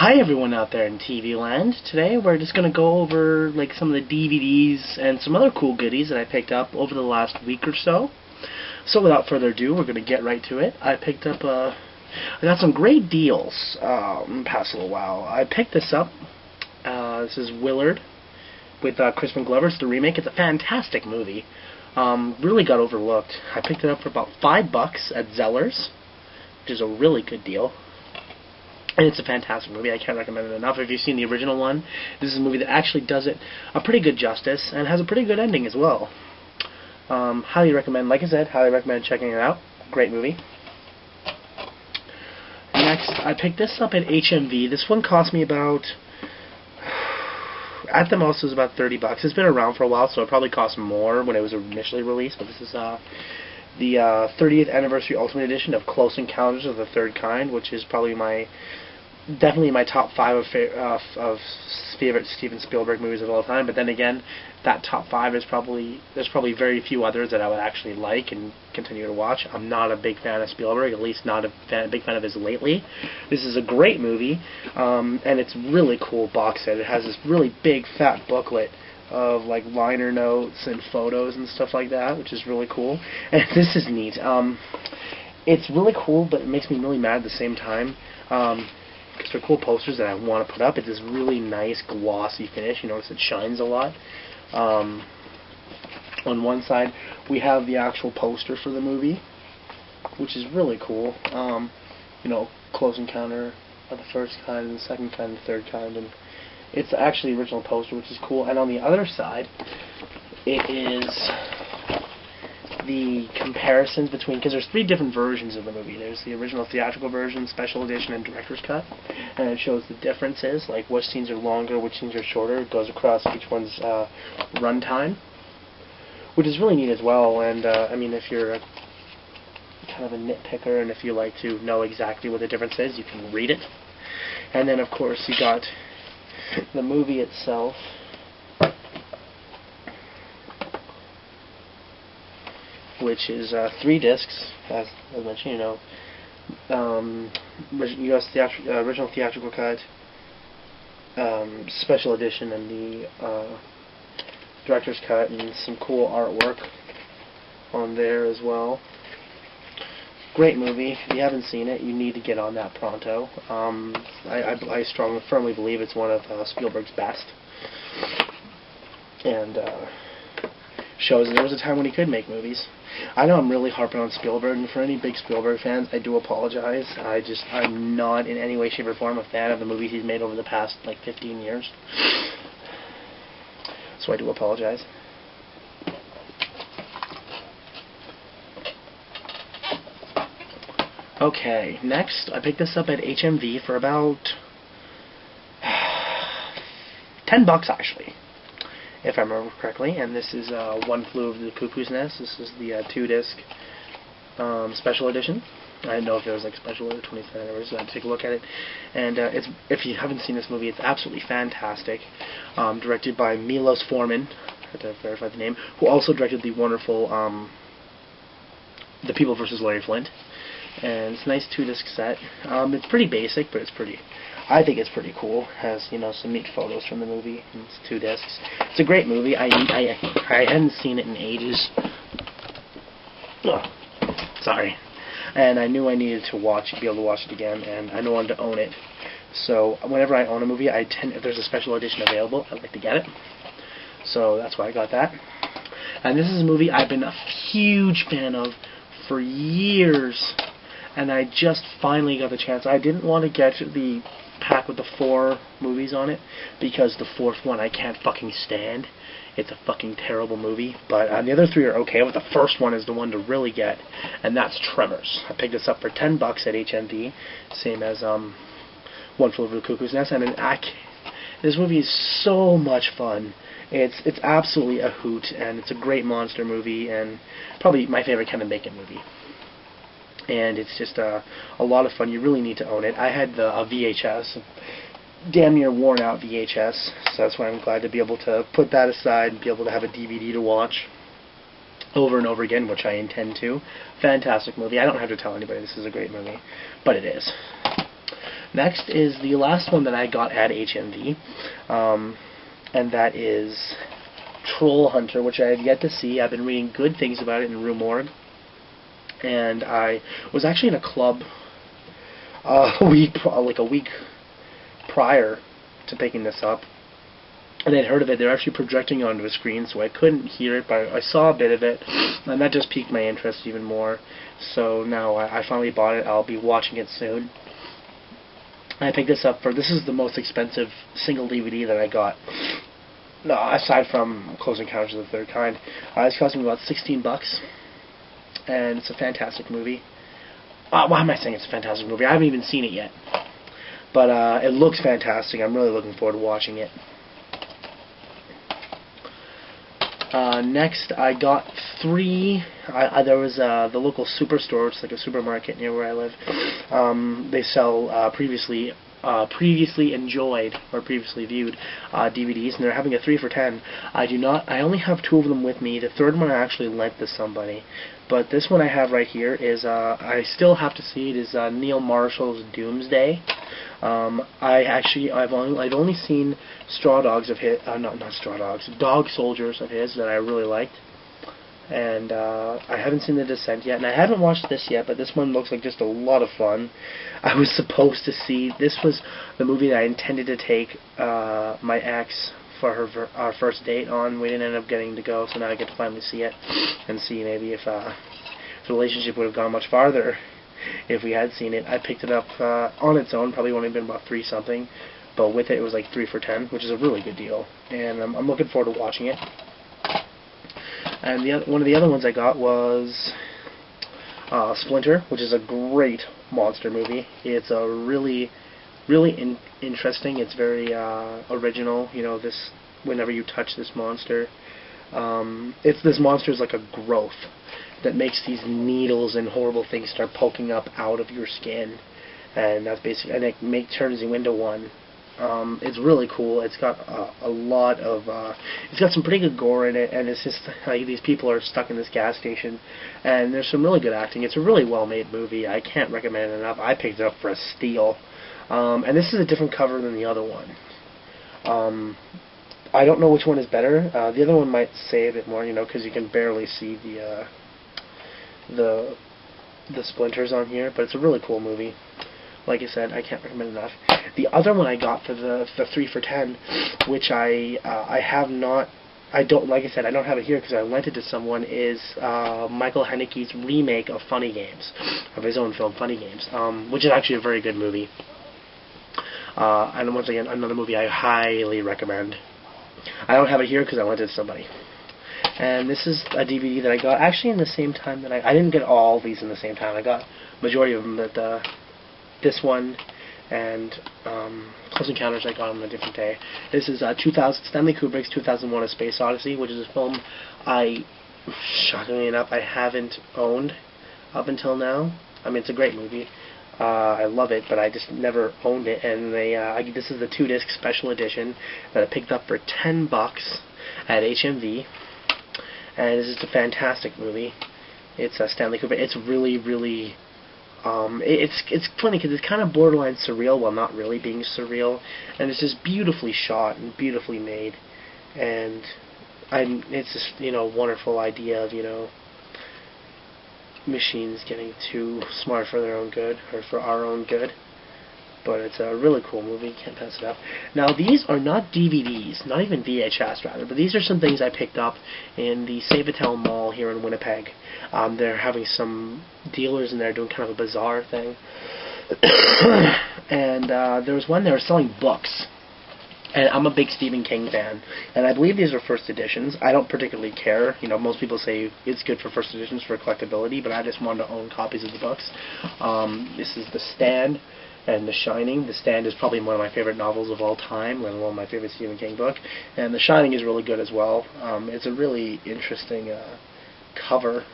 Hi everyone out there in TV land. Today we're just going to go over like some of the DVDs and some other cool goodies that I picked up over the last week or so. So without further ado, we're going to get right to it. I got some great deals past a little while. I picked this up. This is Willard with Crispin Glover. It's the remake. It's a fantastic movie. Really got overlooked. I picked it up for about $5 at Zellers, which is a really good deal. And it's a fantastic movie. I can't recommend it enough. If you've seen the original one, this is a movie that actually does it a pretty good justice and has a pretty good ending as well. Highly recommend, like I said, highly recommend checking it out. Great movie. Next, I picked this up at HMV. This one cost me about, at the most, it was about $30. It's been around for a while, so it probably cost more when it was initially released. But this is the 30th Anniversary Ultimate Edition of Close Encounters of the Third Kind, which is probably definitely my top 5 of favorite Steven Spielberg movies of all time. But then again, that top 5 is there's probably very few others that I would actually like and continue to watch. I'm not a big fan of Spielberg, at least not a big fan of his lately. This is a great movie, and it's really cool box set. It has this really big fat booklet of like liner notes and photos and stuff like that, which is really cool. And this is neat. It's really cool, but it makes me really mad at the same time. Because they're cool posters that I want to put up. It's this really nice glossy finish. You notice it shines a lot. On one side, we have the actual poster for the movie, which is really cool. You know, Close Encounter of the First Kind, and the Second Kind, and the Third Kind, and it's actually the original poster, which is cool. And on the other side, it is the comparisons between, because there's 3 different versions of the movie. There's the original theatrical version, special edition, and director's cut, and it shows the differences, like which scenes are longer, which scenes are shorter. It goes across each one's runtime, which is really neat as well. And I mean, if you're kind of a nitpicker and if you like to know exactly what the difference is, you can read it. And then of course you got the movie itself, which is 3 discs, as I mentioned. You know, original theatrical cut, special edition, and the director's cut, and some cool artwork on there as well. Great movie. If you haven't seen it, you need to get on that pronto. I firmly believe it's one of Spielberg's best, and shows there was a time when he could make movies. I know I'm really harping on Spielberg, and for any big Spielberg fans, I do apologize. I'm not in any way, shape, or form a fan of the movies he's made over the past, like, 15 years. So I do apologize. Okay, next, I picked this up at HMV for about $10 actually, if I remember correctly. And this is One Flew Over the Cuckoo's Nest. This is the 2-disc special edition. I didn't know if there was like special or 25th anniversary, so I had to take a look at it. And if you haven't seen this movie, it's absolutely fantastic. Directed by Milos Forman, I had to verify the name, who also directed the wonderful The People vs. Larry Flint. And it's a nice 2-disc set. It's pretty basic, but I think it's pretty cool. It has, you know, some neat photos from the movie, and it's 2 discs. It's a great movie. I hadn't seen it in ages. Ugh. Sorry. And I knew I needed to be able to watch it again, and I wanted to own it. So whenever I own a movie, if there's a special edition available, I'd like to get it. So that's why I got that. And this is a movie I've been a huge fan of for years, and I just finally got the chance. I didn't want to get the pack with the 4 movies on it, because the 4th one I can't fucking stand. It's a fucking terrible movie. But the other 3 are okay, but the first one is the one to really get, and that's Tremors. I picked this up for $10 at HMV, same as One Flew Over the Cuckoo's Nest. And this movie is so much fun. It's absolutely a hoot, and it's a great monster movie, and probably my favorite Kevin Bacon movie. And it's just a lot of fun. You really need to own it. I had a VHS, damn near worn out VHS, so that's why I'm glad to be able to put that aside and be able to have a DVD to watch over and over again, which I intend to. Fantastic movie. I don't have to tell anybody this is a great movie, but it is. Next is the last one that I got at HMV, and that is Troll Hunter, which I have yet to see. I've been reading good things about it in Rue Morgue, and I was actually in a club a week prior to picking this up, and I'd heard of it. They're actually projecting onto a screen, so I couldn't hear it, but I saw a bit of it, and that just piqued my interest even more. So now I finally bought it. I'll be watching it soon. I picked this up this is the most expensive single DVD that I got. No, aside from Close Encounters of the Third Kind. It's costing me about $16, and it's a fantastic movie. Why am I saying it's a fantastic movie? I haven't even seen it yet. But it looks fantastic. I'm really looking forward to watching it. Next, I got 3. There was the local superstore. It's like a supermarket near where I live. They sell previously enjoyed or previously viewed DVDs, and they're having a 3 for $10. I only have 2 of them with me. The third one I actually lent to somebody, but this one I have right here is I still have to see it. Is Neil Marshall's Doomsday. I've only seen Straw Dogs of his, not Straw Dogs, Dog Soldiers of his that I really liked. And I haven't seen The Descent yet, and I haven't watched this yet, but this one looks like just a lot of fun. I was supposed to see, this was the movie that I intended to take my ex for our first date on. We didn't end up getting to go, so now I get to finally see it, and see maybe if the relationship would have gone much farther if we had seen it. I picked it up on its own, probably only been about 3 something, but with it was like 3 for $10, which is a really good deal, and I'm looking forward to watching it. And one of the other ones I got was Splinter, which is a great monster movie. It's a really interesting. It's very original. You know, whenever you touch this monster, this monster is like a growth that makes these needles and horrible things start poking up out of your skin, and that's basically, and it turns you into one. It's really cool. It's got a lot of it's got some pretty good gore in it, and it's just like these people are stuck in this gas station, and there's some really good acting. It's a really well made movie. I can't recommend it enough. I picked it up for a steal, and this is a different cover than the other one. I don't know which one is better. The other one might say a bit more, you know, because you can barely see the splinters on here, but it's a really cool movie. Like I said, I can't recommend enough. The other one I got for the 3 for $10, which I have not, like I said, I don't have it here because I lent it to someone, is Michael Haneke's remake of Funny Games, of his own film Funny Games, which is actually a very good movie. And once again, another movie I highly recommend. I don't have it here because I lent it to somebody. And this is a DVD that I got actually in the same time that I didn't get all these in the same time. I got majority of them, but this one and Close Encounters I got on a different day. This is Stanley Kubrick's 2001: A Space Odyssey, which is a film shockingly enough, I haven't owned up until now. I mean, it's a great movie. I love it, but I just never owned it. And this is the 2-disc special edition that I picked up for $10 at HMV. And this is a fantastic movie. It's Stanley Kubrick. It's really it's funny because it's kind of borderline surreal while not really being surreal, and it's just beautifully shot and beautifully made, and it's just, you know, wonderful idea of, you know, machines getting too smart for their own good, or for our own good. But it's a really cool movie. Can't pass it up. Now, these are not DVDs, not even VHS rather, but these are some things I picked up in the Save-A-Tel Mall here in Winnipeg. They're having some dealers in there doing kind of a bizarre thing. And there was one, they were selling books. And I'm a big Stephen King fan, and I believe these are first editions. I don't particularly care. You know, most people say it's good for first editions for collectability, but I just wanted to own copies of the books. This is The Stand and The Shining. The Stand is probably one of my favorite novels of all time, let alone my favorite Stephen King book. And The Shining is really good as well. It's a really interesting cover.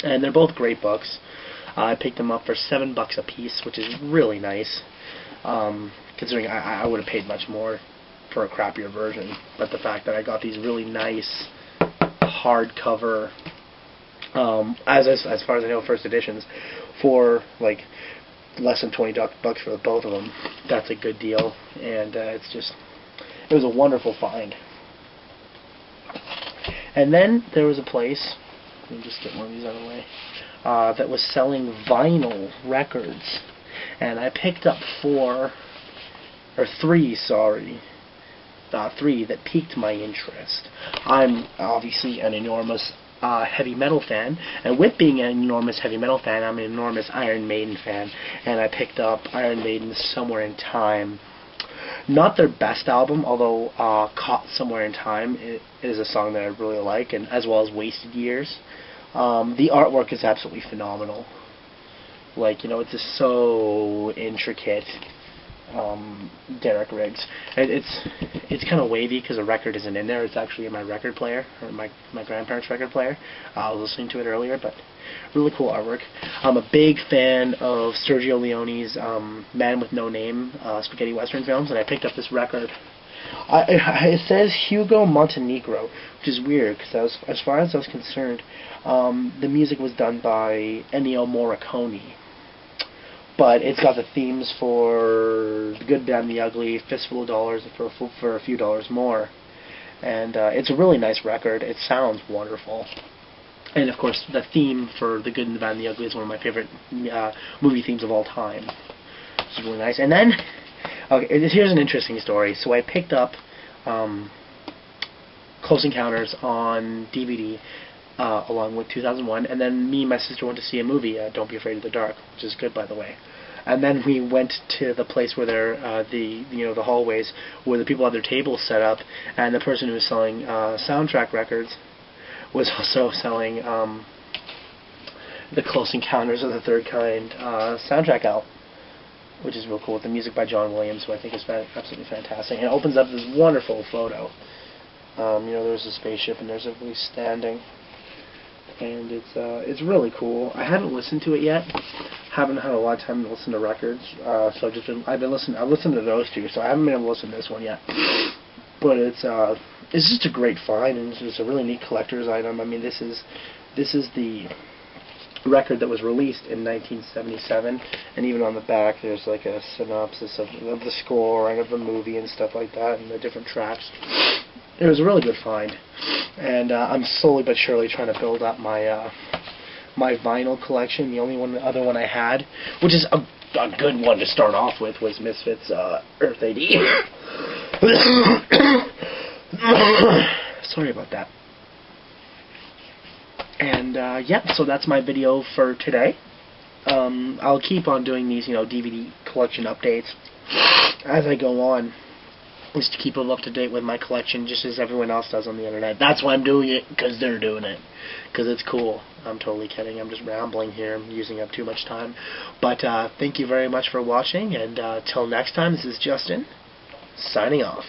And they're both great books. I picked them up for $7 a piece, which is really nice. Considering I would have paid much more for a crappier version. But the fact that I got these really nice hardcover, as far as I know, first editions, for like less than $20 for both of them. That's a good deal, and it was a wonderful find. And then there was a place, let me just get one of these out of the way, that was selling vinyl records, and I picked up three that piqued my interest. I'm obviously an enormous heavy metal fan, and with being an enormous heavy metal fan, I'm an enormous Iron Maiden fan, and I picked up Iron Maiden's Somewhere in Time. Not their best album, although Caught Somewhere in Time is a song that I really like, and as well as Wasted Years. The artwork is absolutely phenomenal. Like, it's just so intricate. Derek Riggs. It's kind of wavy because the record isn't in there. It's actually in my record player, or my grandparents' record player. I was listening to it earlier, but really cool artwork. I'm a big fan of Sergio Leone's Man with No Name spaghetti western films, and I picked up this record. It says Hugo Montenegro, which is weird because as far as I was concerned, the music was done by Ennio Morricone. But it's got the themes for The Good, Bad, and the Ugly, Fistful of Dollars, and for a few dollars more. And it's a really nice record. It sounds wonderful. And, of course, the theme for The Good, and the Bad, and the Ugly is one of my favorite movie themes of all time. It's really nice. And then, okay, here's an interesting story. So I picked up Close Encounters on DVD, along with 2001, and then me and my sister went to see a movie, Don't Be Afraid of the Dark, which is good, by the way. And then we went to the place where the hallways where the people had their tables set up, and the person who was selling soundtrack records was also selling the Close Encounters of the Third Kind soundtrack out, which is real cool, with the music by John Williams, who I think is absolutely fantastic. And it opens up this wonderful photo. There's a spaceship and there's everybody standing. And it's really cool. I haven't listened to it yet. Haven't had a lot of time to listen to records. So I've listened to those two, so I haven't been able to listen to this one yet. But it's just a great find, and it's a really neat collector's item. I mean, this is the record that was released in 1977, and even on the back there's like a synopsis of the score and of the movie and stuff like that, and the different tracks. It was a really good find, and I'm slowly but surely trying to build up my my vinyl collection. The only other one I had, which is a good one to start off with, was Misfits Earth AD. Sorry about that. And yeah, so that's my video for today. I'll keep on doing these, DVD collection updates as I go on, just to keep them up to date with my collection, just as everyone else does on the internet. That's why I'm doing it, because they're doing it, because it's cool. I'm totally kidding. I'm just rambling here. I'm using up too much time. But thank you very much for watching, and till next time, this is Justin, signing off.